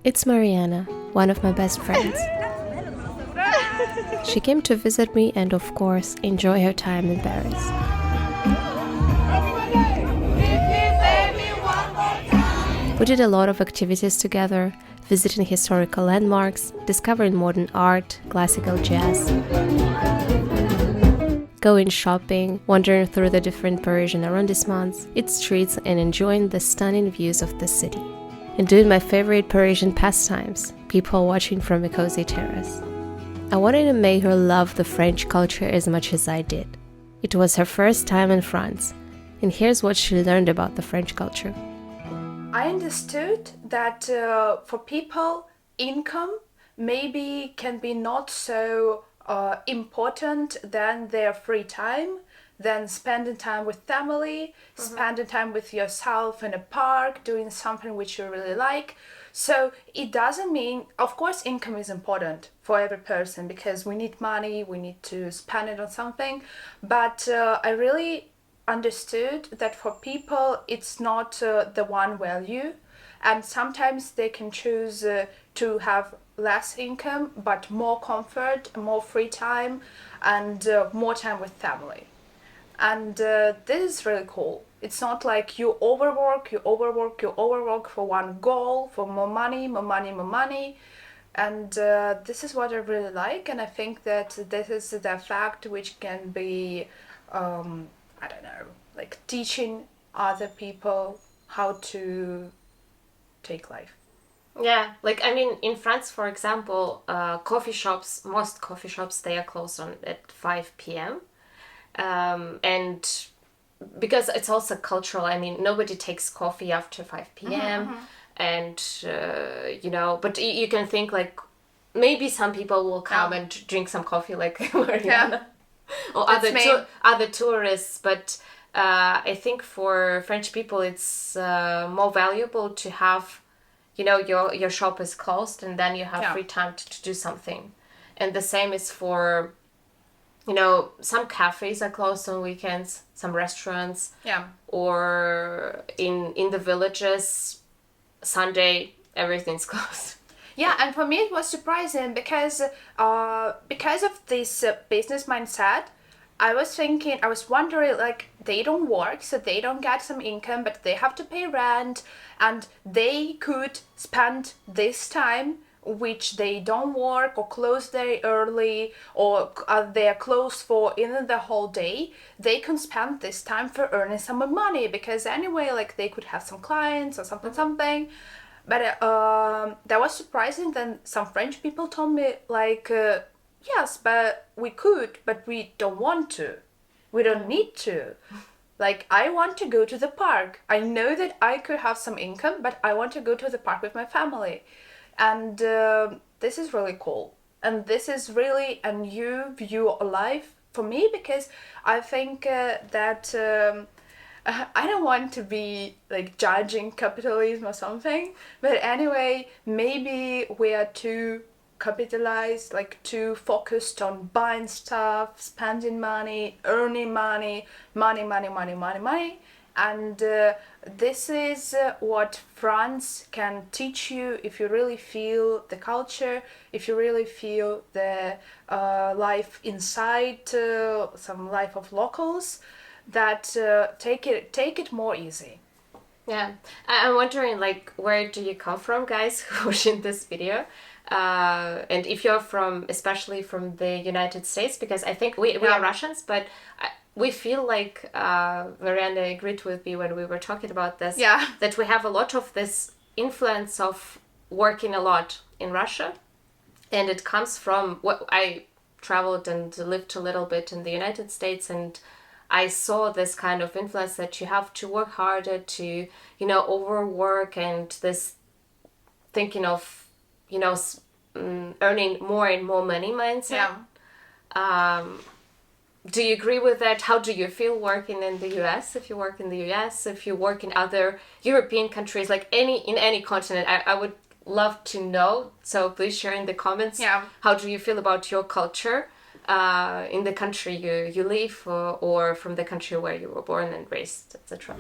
It's Marianna, one of my best friends. She came to visit me and, of course, enjoy her time in Paris. We did a lot of activities together, visiting historical landmarks, discovering modern art, classical jazz, going shopping, wandering through the different Parisian arrondissements, its streets, and enjoying the stunning views of the city. And doing my favorite Parisian pastimes, people watching from a cozy terrace. I wanted to make her love the French culture as much as I did. It was her first time in France, and here's what she learned about the French culture. I understood that for people, income maybe can be not so important than their free time, than spending time with family, spending time with yourself in a park, doing something which you really like. So it doesn't mean, of course, income is important for every person because we need money, we need to spend it on something. But I really understood that for people, it's not the one value. And sometimes they can choose to have less income, but more comfort, more free time, and more time with family. And this is really cool. It's not like you overwork for one goal, for more money. And this is what I really like. And I think that this is the fact which can be, I don't know, like teaching other people how to take life. Yeah, like I mean, in France, for example, most coffee shops, they are closed at 5 p.m. And because it's also cultural, I mean, nobody takes coffee after 5 p.m. And, but you can think like maybe some people will come and drink some coffee like Marianna or other tourists. But I think for French people, it's more valuable to have, your shop is closed and then you have free time to do something. And the same is for... some cafes are closed on weekends, some restaurants. Yeah. Or in the villages, Sunday, everything's closed. Yeah, and for me it was surprising because of this business mindset, I was wondering, like, they don't work, so they don't get some income, but they have to pay rent, and they could spend this time which they don't work or close very early or they are closed for even the whole day, they can spend this time for earning some more money because anyway, like, they could have some clients or something. But that was surprising. Then some French people told me, like, yes, but we could, but we don't want to. We don't need to. Like, I want to go to the park. I know that I could have some income, but I want to go to the park with my family. And this is really cool. And this is really a new view of life for me because I think that I don't want to be like judging capitalism or something. But anyway, maybe we are too capitalized, like too focused on buying stuff, spending money, earning money. And this is what France can teach you if you really feel the culture, if you really feel the life inside, some life of locals, that take it more easy. Yeah, I'm wondering, like, where do you come from, guys, who watching this video? And if you're especially from the United States, because I think we are Russians, but we feel like, Marianna agreed with me when we were talking about this, that we have a lot of this influence of working a lot in Russia. And it comes from what I traveled and lived a little bit in the United States, and I saw this kind of influence that you have to work harder to, overwork, and this thinking of, earning more and more money mindset. Yeah. Do you agree with that? How do you feel working in the US? If you work in the US, if you work in other European countries, like in any continent, I would love to know. So please share in the comments. Yeah. How do you feel about your culture in the country you live, or from the country where you were born and raised, etc.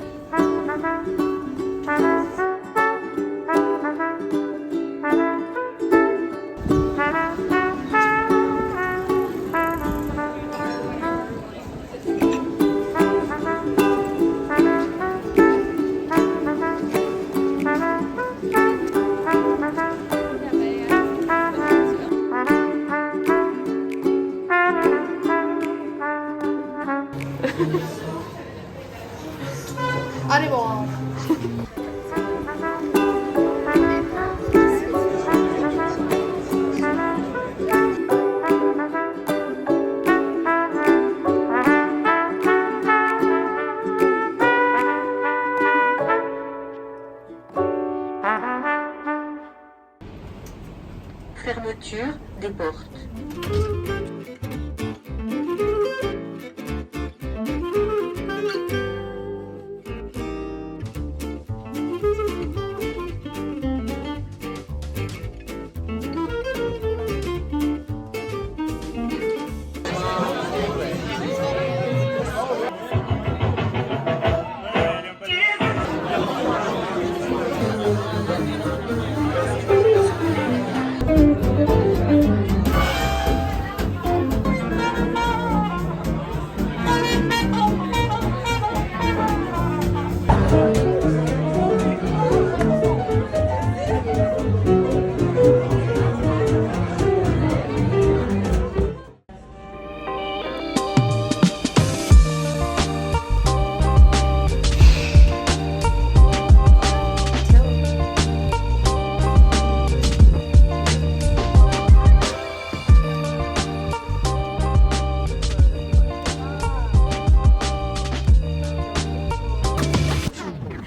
fermeture des portes.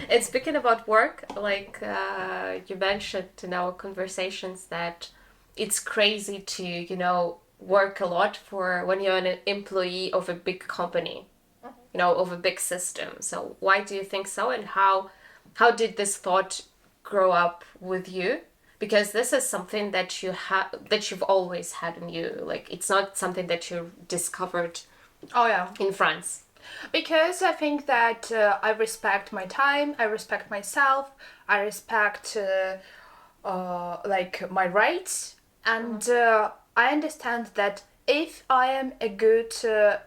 And speaking about work, like you mentioned in our conversations that it's crazy to, you know, work a lot for when you're an employee of a big company, you know, of a big system. So why do you think so, and how did this thought grow up with you? Because this is something that you've always had in you. Like, it's not something that you discovered Oh yeah. in France. Because I think that I respect my time, I respect myself, I respect like my rights, and I understand that if I am a good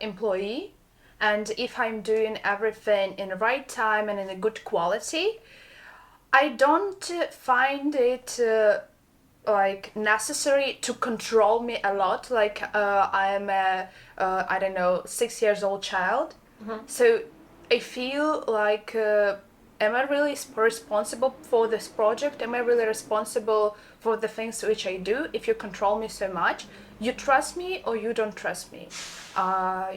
employee, and if I'm doing everything in the right time and in a good quality, I don't find it like necessary to control me a lot. Like I am a I don't know, 6 years old child. So I feel like, am I really responsible for this project? Am I really responsible for the things which I do? If you control me so much, you trust me or you don't trust me.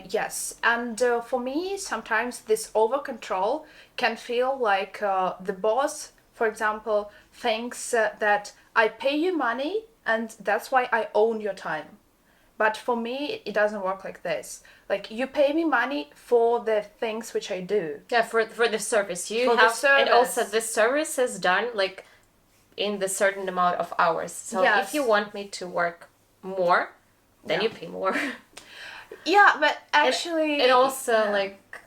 Yes, and for me, sometimes this over control can feel like the boss, for example, thinks that I pay you money and that's why I own your time. But for me, it doesn't work like this. Like, you pay me money for the things which I do. Yeah, for the service you For the have, and service. also the service is done like in the certain amount of hours. So Yes. if you want me to work more, then Yeah. you pay more. Yeah, but actually... And also yeah. like,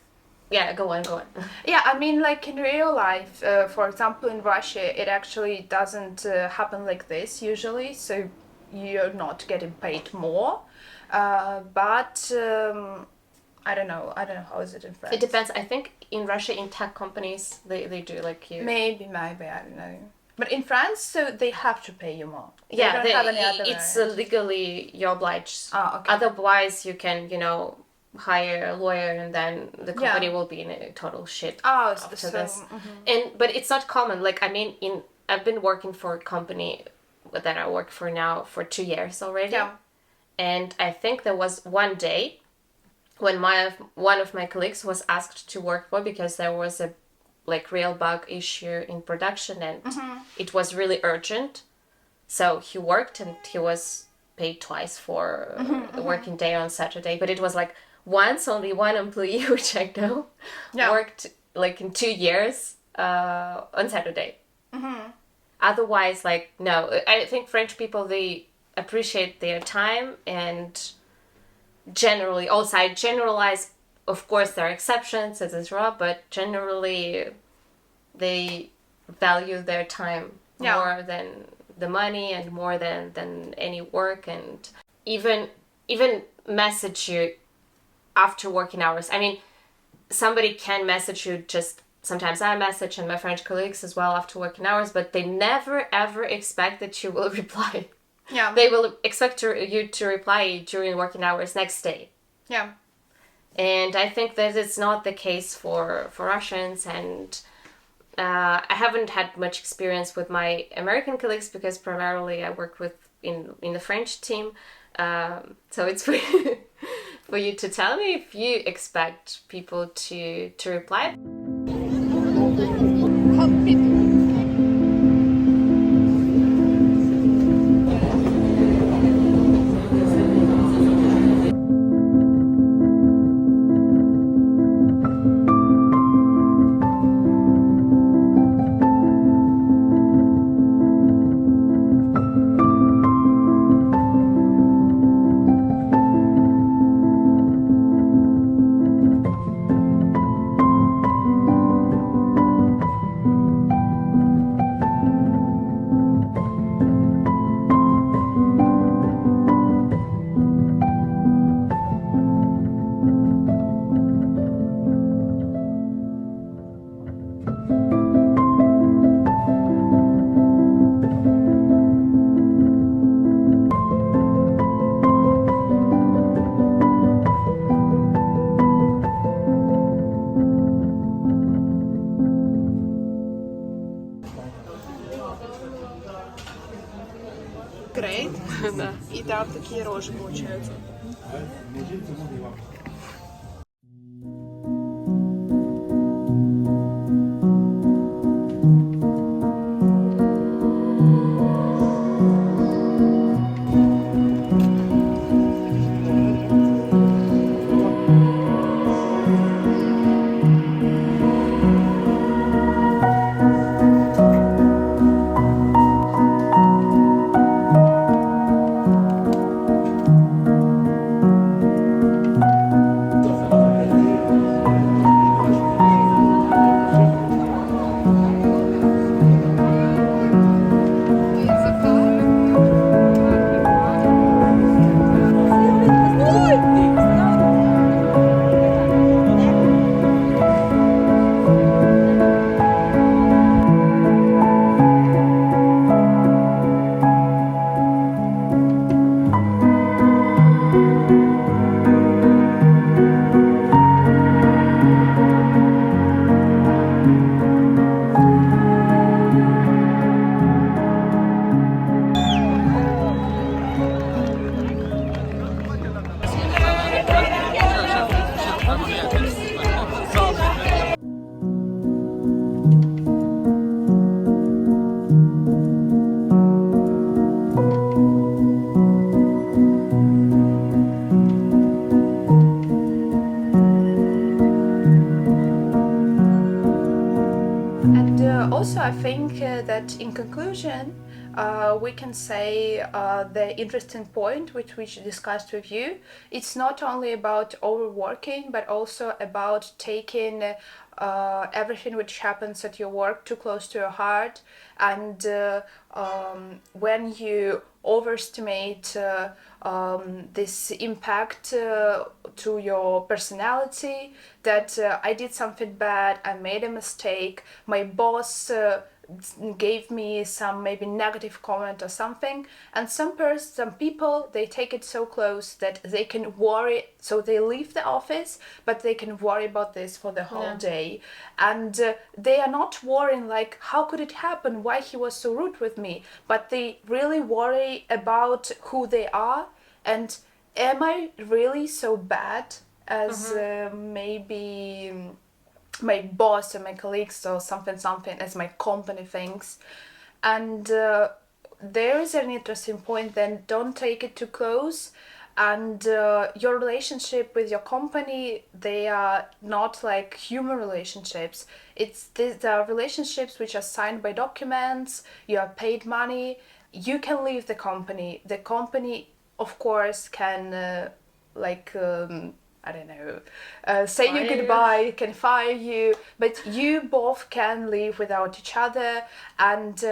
yeah, go on. Yeah, I mean, like in real life, for example, in Russia, it actually doesn't happen like this usually. So you're not getting paid more. But I don't know how is it in France. It depends. I think in Russia, in tech companies, they do like you. Maybe, I don't know. But in France, so they have to pay you more. Yeah, they don't have any other it's variant. legally you're obliged. Ah, okay. Otherwise, you can, you know, hire a lawyer, and then the company Yeah. will be in a total shit Oh, after so, this. But it's not common. Like, I mean, I've been working for a company that I work for now for 2 years already. Yeah. And I think there was one day when one of my colleagues was asked to work for, because there was a like real bug issue in production, and it was really urgent. So he worked, and he was paid twice for the working day on Saturday. But it was like only one employee, which I know, worked like in 2 years on Saturday. Otherwise, like, no. I think French people, they appreciate their time, and generally, also I generalize, of course there are exceptions, etc., but generally they value their time more than the money, and more than any work, and even message you after working hours. I mean, somebody can message you, just sometimes I message, and my French colleagues as well, after working hours, but they never ever expect that you will reply. Yeah. They will expect you to reply during working hours next day. Yeah. And I think that it's not the case for Russians, and I haven't had much experience with my American colleagues, because primarily I work in the French team. So it's for you to tell me if you expect people to reply. Great. И там такие рожи получаются. Also, I think that in conclusion, we can say the interesting point which we discussed with you, it's not only about overworking, but also about taking everything which happens at your work too close to your heart. And when you overestimate this impact to your personality, that I did something bad, I made a mistake, my boss gave me some maybe negative comment or something, and some people, they take it so close that they can worry, so they leave the office, but they can worry about this for the whole day. And they are not worrying like, how could it happen, why he was so rude with me, but they really worry about who they are, and am I really so bad as maybe my boss or my colleagues or something as my company thinks. And there is an interesting point, then don't take it too close. And your relationship with your company, they are not like human relationships. These are relationships which are signed by documents, you are paid money, you can leave the company. The company, of course, can I don't know, say you goodbye, can fire you, but you both can live without each other. And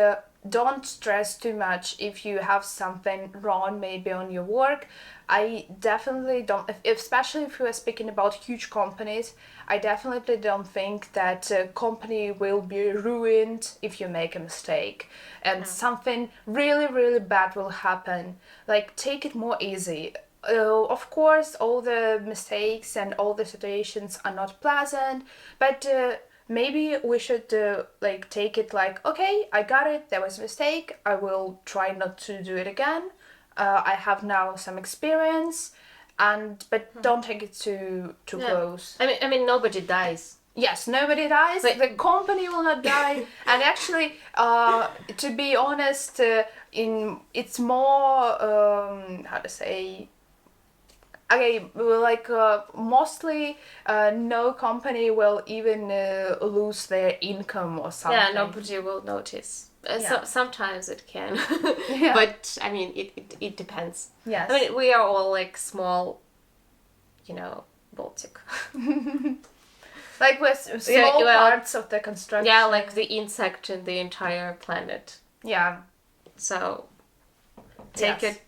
don't stress too much if you have something wrong maybe on your work. I definitely don't, especially if you are speaking about huge companies, I definitely don't think that a company will be ruined if you make a mistake and something really, really bad will happen. Like, take it more easy. Of course, all the mistakes and all the situations are not pleasant, but maybe we should take it like, okay, I got it, there was a mistake, I will try not to do it again. I have now some experience, but don't take it too close. I mean, nobody dies. Yes, nobody dies. The company will not die. And actually, to be honest, it's more how to say. Okay, mostly no company will even lose their income or something. Yeah, nobody will notice. Sometimes it can, but I mean, it depends. Yes. I mean, we are all like small, Baltic. Like with small parts of the construction. Yeah, like the insect in the entire planet. Yeah. So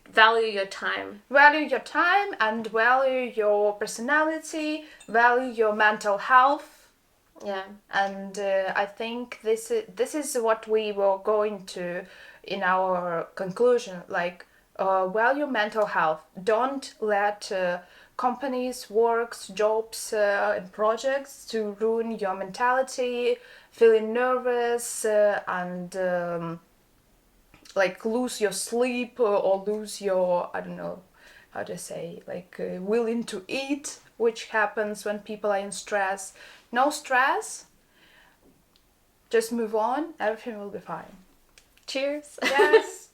value your time. Value your time and value your personality, value your mental health. Yeah. And I think this is what we were going to in our conclusion, like value mental health. Don't let companies, works, jobs and projects to ruin your mentality, feeling nervous and like lose your sleep or lose your, I don't know how to say, like willing to eat, which happens when people are in stress. No stress, just move on, everything will be fine. Cheers. Yes.